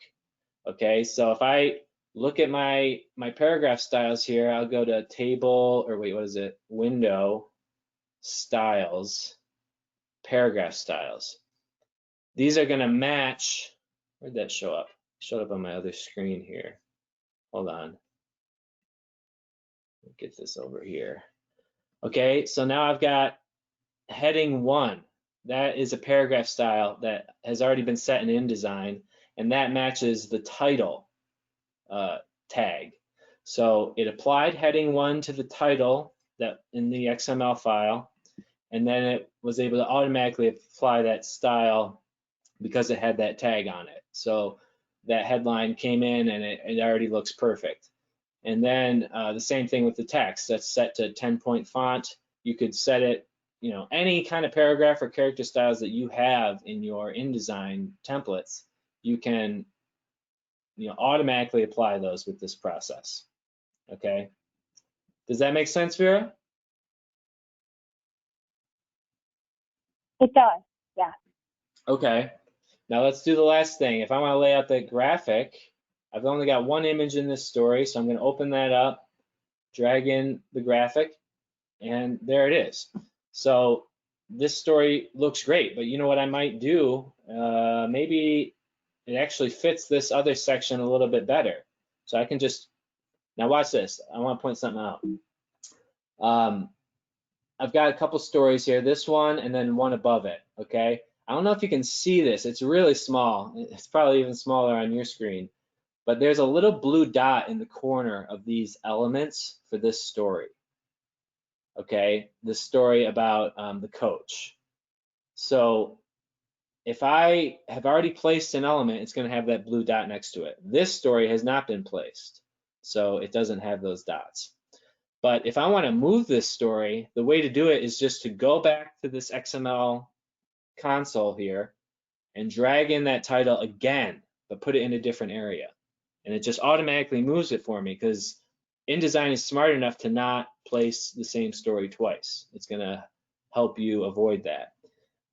Okay, so if I look at my paragraph styles here, I'll go to table, or wait, what is it? Window, styles, paragraph styles. These are gonna match, where'd that show up? It showed up on my other screen here. Hold on. Get this over here. Okay, so now I've got heading 1. That is a paragraph style that has already been set in InDesign, and that matches the title tag. So it applied heading 1 to the title that in the XML file, and then it was able to automatically apply that style because it had that tag on it. So that headline came in and it already looks perfect. And then the same thing with the text. That's set to 10-point font. You could set it, you know, any kind of paragraph or character styles that you have in your InDesign templates, you can, you know, automatically apply those with this process. Okay. Does that make sense, Vera? It does, yeah. Okay. Now let's do the last thing. If I want to lay out the graphic, I've only got one image in this story, so I'm going to open that up, drag in the graphic, and there it is. So this story looks great, but you know what I might do? Maybe it actually fits this other section a little bit better. So I can just, now watch this. I want to point something out. I've got a couple stories here, this one and then one above it, okay? I don't know if you can see this. It's really small. It's probably even smaller on your screen. But there's a little blue dot in the corner of these elements for this story. Okay, this story about the coach. So if I have already placed an element, it's going to have that blue dot next to it. This story has not been placed, so it doesn't have those dots. But if I want to move this story, the way to do it is just to go back to this XML console here and drag in that title again, but put it in a different area. And it just automatically moves it for me because InDesign is smart enough to not place the same story twice. It's going to help you avoid that.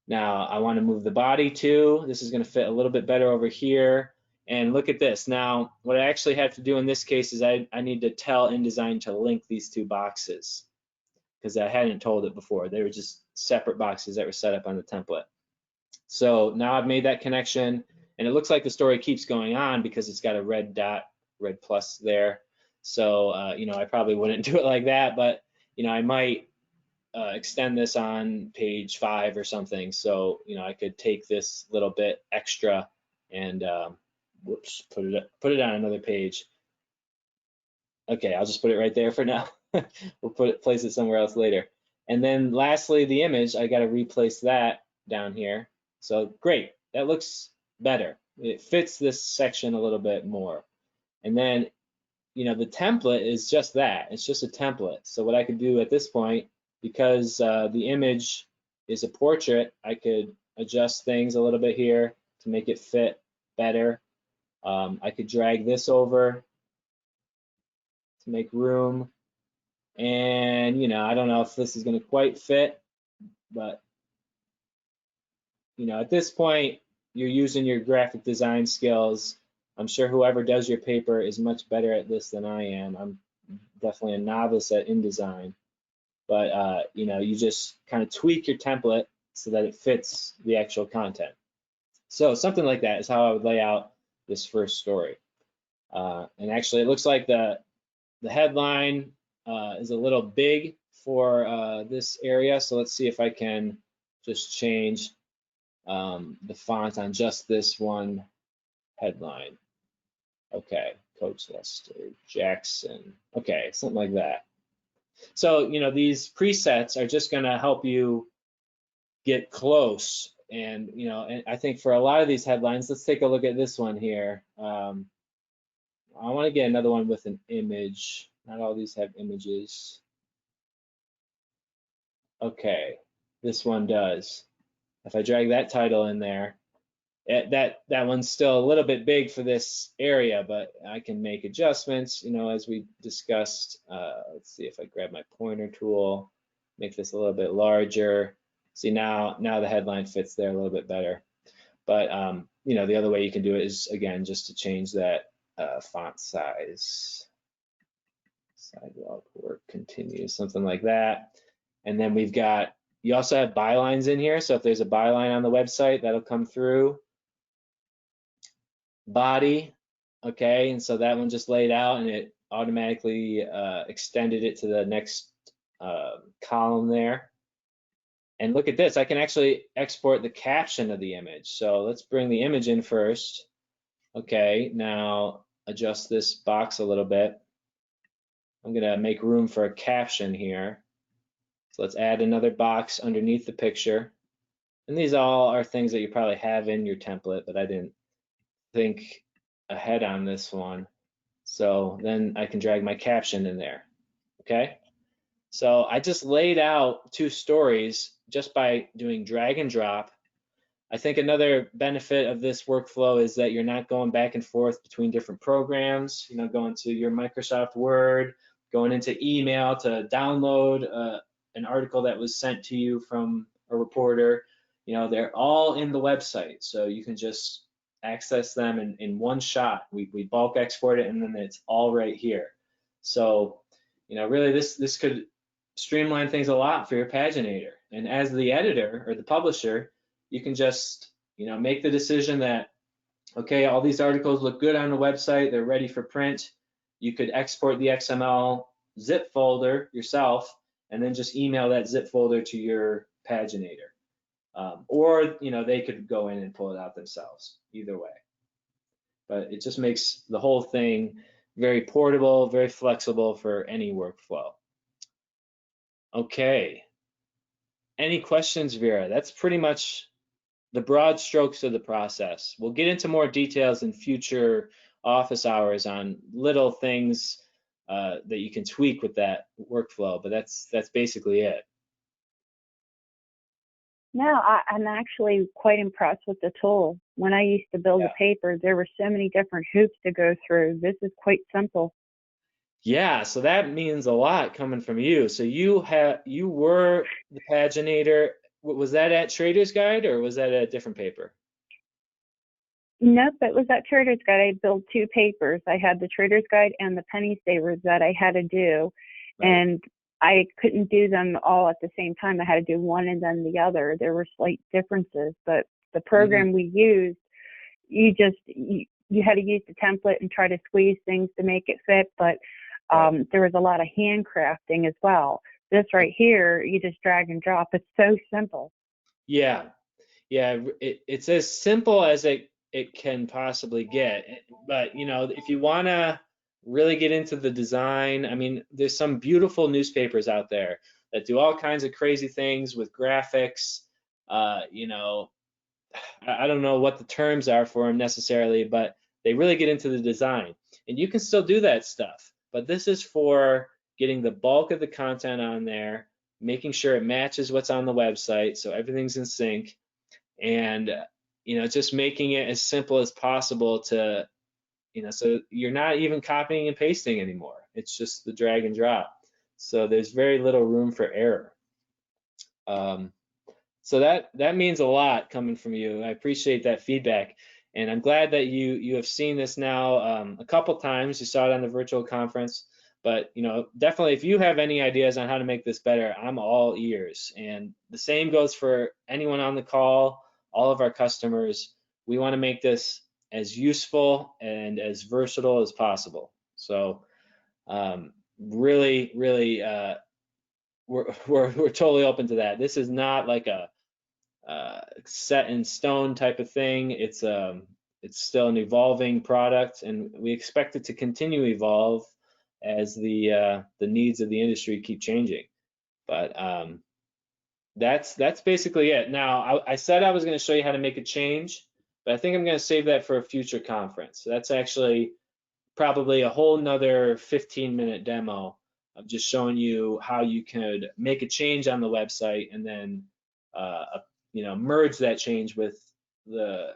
Now, I want to move the body too. This is going to fit a little bit better over here. And look at this. Now, what I actually have to do in this case is I need to tell InDesign to link these two boxes because I hadn't told it before. They were just separate boxes that were set up on the template. So now I've made that connection. And it looks like the story keeps going on because it's got a red dot, red plus there. So, you know, I probably wouldn't do it like that, but, you know, I might extend this on page 5 or something. So, you know, I could take this little bit extra and, whoops, put it on another page. Okay, I'll just put it right there for now. We'll place it somewhere else later. And then lastly, the image, I got to replace that down here. So great, that looks better. It fits this section a little bit more. And then, you know, the template is just that. It's just a template. So what I could do at this point, because the image is a portrait, I could adjust things a little bit here to make it fit better. I could drag this over to make room. And, you know, I don't know if this is going to quite fit, but, you know, at this point, you're using your graphic design skills. I'm sure whoever does your paper is much better at this than I am. I'm definitely a novice at InDesign, but you know, you just kind of tweak your template so that it fits the actual content. So something like that is how I would lay out this first story. And actually, it looks like the headline is a little big for this area. So let's see if I can just change the font on just this one headline. Okay, Coach Lester Jackson. Okay, something like that. So, these presets are just going to help you get close. And, and I think for a lot of these headlines, let's take a look at this one here. I want to get another one with an image. Not all these have images. Okay, this one does. If I drag that title in there, that one's still a little bit big for this area, but I can make adjustments, as we discussed. Let's see if I grab my pointer tool, make this a little bit larger. See, now the headline fits there a little bit better. But the other way you can do it is, again, just to change that font size. Sidewalk work continues, something like that. And then you also have bylines in here. So if there's a byline on the website, that'll come through. Body, okay, and so that one just laid out and it automatically extended it to the next column there. And look at this, I can actually export the caption of the image. So let's bring the image in first. Okay, now adjust this box a little bit. I'm gonna make room for a caption here. So let's add another box underneath the picture. And these all are things that you probably have in your template, but I didn't think ahead on this one. So then I can drag my caption in there, okay? So I just laid out 2 stories just by doing drag and drop. I think another benefit of this workflow is that you're not going back and forth between different programs, going to your Microsoft Word, going into email to download an article that was sent to you from a reporter. They're all in the website, so you can just access them in one shot. We bulk export it and then it's all right here. So, really this could streamline things a lot for your paginator. And as the editor or the publisher, you can just, make the decision that, okay, all these articles look good on the website, they're ready for print. You could export the XML zip folder yourself and then just email that zip folder to your paginator. Or they could go in and pull it out themselves, either way. But it just makes the whole thing very portable, very flexible for any workflow. Okay. Any questions, Vera? That's pretty much the broad strokes of the process. We'll get into more details in future office hours on little things that you can tweak with that workflow, but that's basically it. No, I'm actually quite impressed with the tool. When I used to build a paper, there were so many different hoops to go through. This is quite simple. Yeah, so that means a lot coming from you. So you were the paginator. Was that at Trader's Guide or was that a different paper? Nope, it was at Trader's Guide. I built 2 papers. I had the Trader's Guide and the penny savers that I had to do. Right. And I couldn't do them all at the same time. I had to do one and then the other. There were slight differences, but the program we used, you had to use the template and try to squeeze things to make it fit, but there was a lot of handcrafting as well. This right here, you just drag and drop. It's so simple. Yeah, it's as simple as it can possibly get. But if you want to really get into the design, I mean, there's some beautiful newspapers out there that do all kinds of crazy things with graphics. I don't know what the terms are for them necessarily, but they really get into the design. And you can still do that stuff, but this is for getting the bulk of the content on there, making sure it matches what's on the website so everything's in sync, and just making it as simple as possible to so you're not even copying and pasting anymore. It's just the drag and drop. So there's very little room for error. So that means a lot coming from you. I appreciate that feedback. And I'm glad that you have seen this now a couple times. You saw it on the virtual conference. But definitely if you have any ideas on how to make this better, I'm all ears. And the same goes for anyone on the call, all of our customers. We want to make this as useful and as versatile as possible. So really we're totally open to that. This is not like a set in stone type of thing. It's still an evolving product, and we expect it to continue to evolve as the needs of the industry keep changing. But that's basically it. Now, I said I was going to show you how to make a change, but I think I'm going to save that for a future conference. So that's actually probably a whole nother 15-minute demo of just showing you how you could make a change on the website and then merge that change with the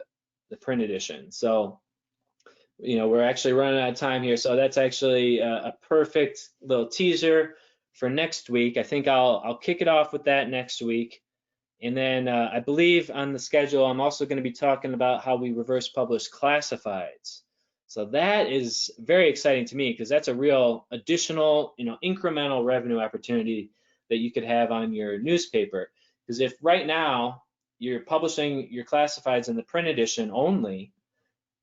print edition. So we're actually running out of time here, so that's actually a perfect little teaser for next week. I think I'll kick it off with that next week. And then I believe on the schedule, I'm also going to be talking about how we reverse publish classifieds. So that is very exciting to me because that's a real additional, incremental revenue opportunity that you could have on your newspaper. Because if right now you're publishing your classifieds in the print edition only,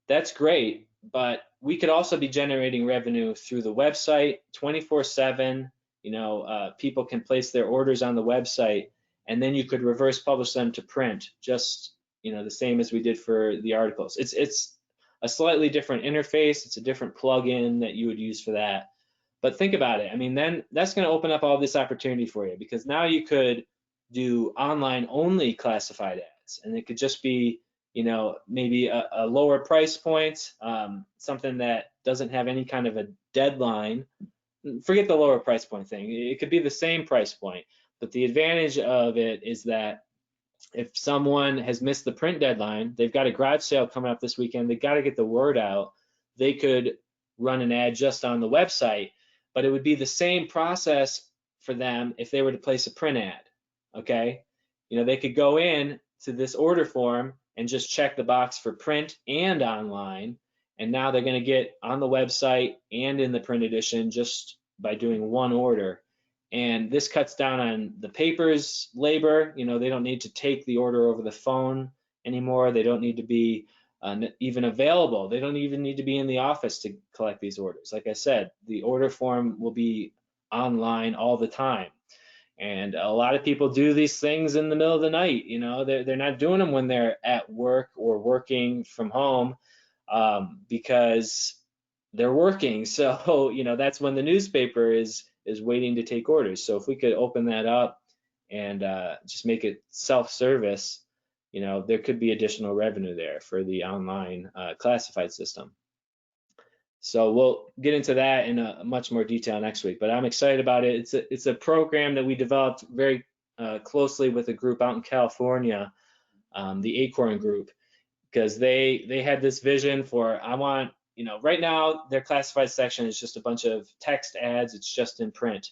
that's great, but we could also be generating revenue through the website 24/7. People can place their orders on the website, and then you could reverse publish them to print, just the same as we did for the articles. It's a slightly different interface. It's a different plugin that you would use for that. But think about it. I mean, then that's going to open up all this opportunity for you, because now you could do online only classified ads, and it could just be maybe a lower price point, something that doesn't have any kind of a deadline. Forget the lower price point thing. It could be the same price point, but the advantage of it is that if someone has missed the print deadline, they've got a garage sale coming up this weekend, they got to get the word out, they could run an ad just on the website, but it would be the same process for them if they were to place a print ad, okay? They could go in to this order form and just check the box for print and online, and now they're going to get on the website and in the print edition just by doing one order. And this cuts down on the paper's labor. They don't need to take the order over the phone anymore. They don't need to be even available. They don't even need to be in the office to collect these orders. Like I said, the order form will be online all the time. And a lot of people do these things in the middle of the night. They're not doing them when they're at work or working from home, because they're working. So, that's when the newspaper is waiting to take orders. So if we could open that up and just make it self-service, there could be additional revenue there for the online classified system. So we'll get into that in a much more detail next week, but I'm excited about it. It's a program that we developed very closely with a group out in California, the Acorn Group, because they had this vision for, I want, right now their classified section is just a bunch of text ads. It's just in print.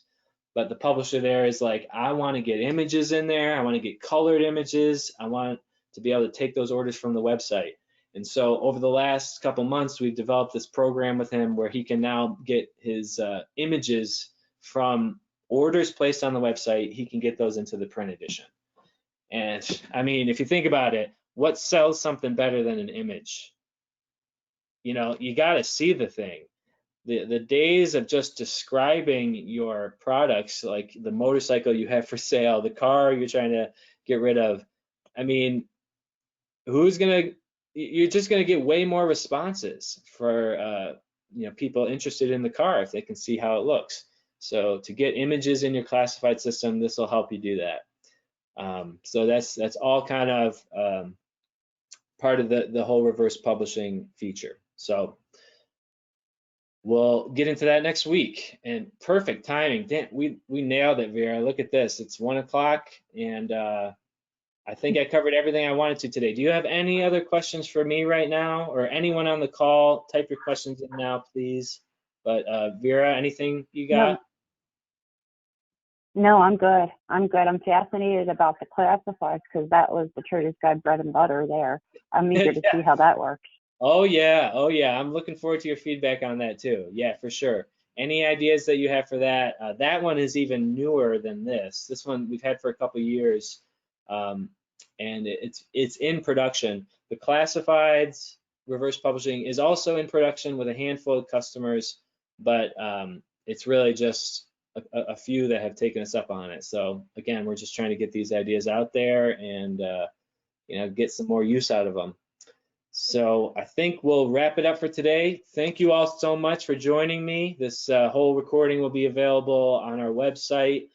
But the publisher there is like, I want to get images in there. I want to get colored images. I want to be able to take those orders from the website. And so over the last couple months, we've developed this program with him where he can now get his images from orders placed on the website. He can get those into the print edition. And I mean, if you think about it, what sells something better than an image? You got to see the thing. The days of just describing your products, like the motorcycle you have for sale, the car you're trying to get rid of, I mean, you're just gonna get way more responses for people interested in the car if they can see how it looks. So to get images in your classified system, this will help you do that. So that's all kind of part of the whole reverse publishing feature. So we'll get into that next week. And perfect timing. Damn, we nailed it, Vera. Look at this. It's 1 o'clock, and I think I covered everything I wanted to today. Do you have any other questions for me right now, or anyone on the call? Type your questions in now, please. But Vera, anything you got? No, I'm good. I'm fascinated about the classifieds because that was the Trader's Guide bread and butter there. I'm eager to see how that works. Oh yeah. I'm looking forward to your feedback on that too. Yeah, for sure. Any ideas that you have for that? That one is even newer than this. This one we've had for a couple years, and it's in production. The classifieds reverse publishing is also in production with a handful of customers, but it's really just a few that have taken us up on it. So again, we're just trying to get these ideas out there and get some more use out of them. So I think we'll wrap it up for today. Thank you all so much for joining me. This whole recording will be available on our website.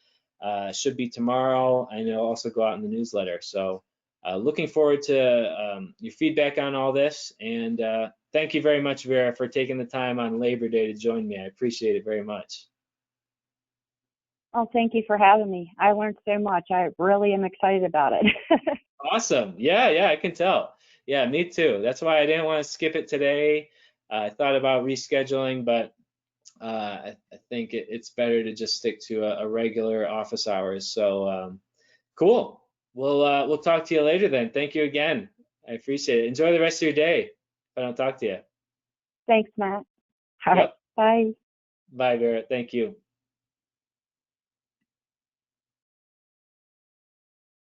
Should be tomorrow, and it'll also go out in the newsletter. So looking forward to your feedback on all this. And thank you very much, Vera, for taking the time on Labor Day to join me. I appreciate it very much. Oh, thank you for having me. I learned so much. I really am excited about it. Awesome. Yeah, I can tell. Yeah, me too. That's why I didn't want to skip it today. I thought about rescheduling, but I think it's better to just stick to a regular office hours. So cool. We'll talk to you later then. Thank you again. I appreciate it. Enjoy the rest of your day. If I don't talk to you. Thanks, Matt. All right. Yep. Bye. Bye, Vera. Thank you.